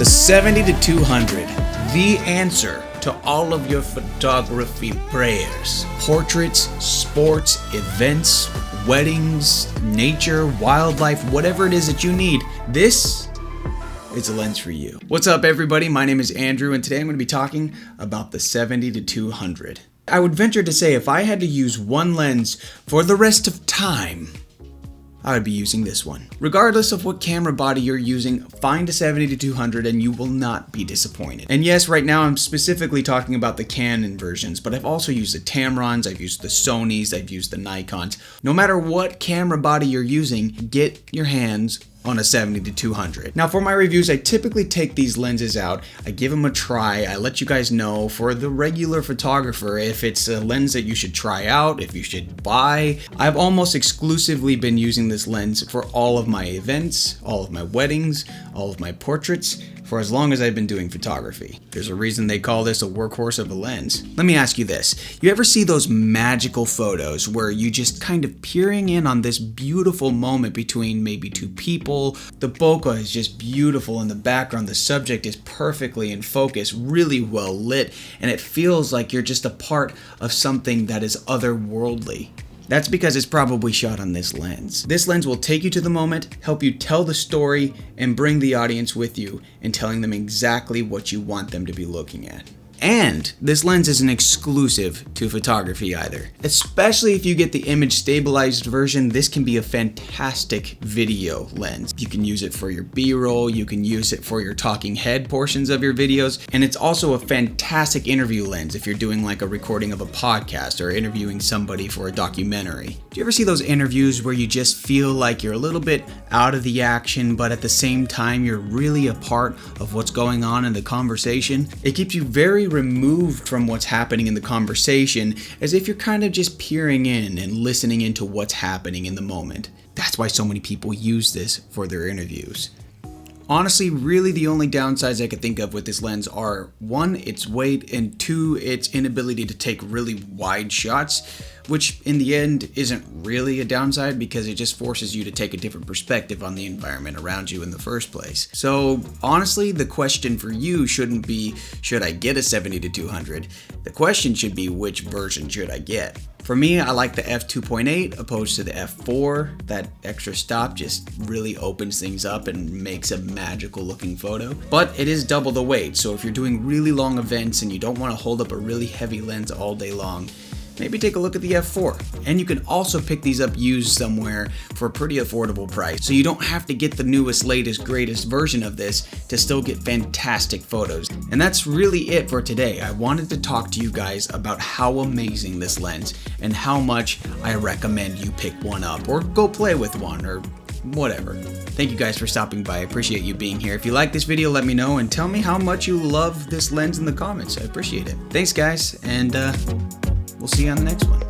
The 70-200, the answer to all of your photography prayers. Portraits, sports, events, weddings, nature, wildlife, whatever it is that you need, this is a lens for you. What's up everybody, my name is Andrew and today I'm going to be talking about the 70-200. I would venture to say if I had to use one lens for the rest of time, I would be using this one. Regardless of what camera body you're using, find a 70-200 and you will not be disappointed. And yes, right now I'm specifically talking about the Canon versions, but I've also used the Tamrons, I've used the Sonys, I've used the Nikons. No matter what camera body you're using, get your hands on a 70-200. Now for my reviews, I typically take these lenses out, I give them a try, I let you guys know for the regular photographer if it's a lens that you should try out, if you should buy. I've almost exclusively been using this lens for all of my events, all of my weddings, all of my portraits, for as long as I've been doing photography. There's a reason they call this a workhorse of a lens. Let me ask you this, you ever see those magical photos where you just kind of peering in on this beautiful moment between maybe two people? The bokeh is just beautiful in the background, the subject is perfectly in focus, really well lit, and it feels like you're just a part of something that is otherworldly. That's because it's probably shot on this lens. This lens will take you to the moment, help you tell the story, and bring the audience with you in telling them exactly what you want them to be looking at. And this lens isn't exclusive to photography either. Especially if you get the image stabilized version, this can be a fantastic video lens. You can use it for your B-roll, you can use it for your talking head portions of your videos, and it's also a fantastic interview lens if you're doing like a recording of a podcast or interviewing somebody for a documentary. Do you ever see those interviews where you just feel like you're a little bit out of the action, but at the same time you're really a part of what's going on in the conversation? It keeps you very removed from what's happening in the conversation, as if you're kind of just peering in and listening into what's happening in the moment. That's why so many people use this for their interviews. Honestly, really the only downsides I could think of with this lens are, one, its weight, and two, its inability to take really wide shots, which in the end isn't really a downside because it just forces you to take a different perspective on the environment around you in the first place. So honestly, the question for you shouldn't be, should I get a 70-200? The question should be, which version should I get? For me, I like the f2.8 opposed to the f4. That extra stop just really opens things up and makes a magical looking photo. But it is double the weight, so if you're doing really long events and you don't want to hold up a really heavy lens all day long, maybe take a look at the f4. And you can also pick these up used somewhere for a pretty affordable price, so you don't have to get the newest, latest, greatest version of this to still get fantastic photos. And that's really it for today. I wanted to talk to you guys about how amazing this lens and how much I recommend you pick one up or go play with one or whatever. Thank you guys for stopping by. I appreciate you being here. If you like this video, let me know and tell me how much you love this lens in the comments. I appreciate it. Thanks guys, and we'll see you on the next one.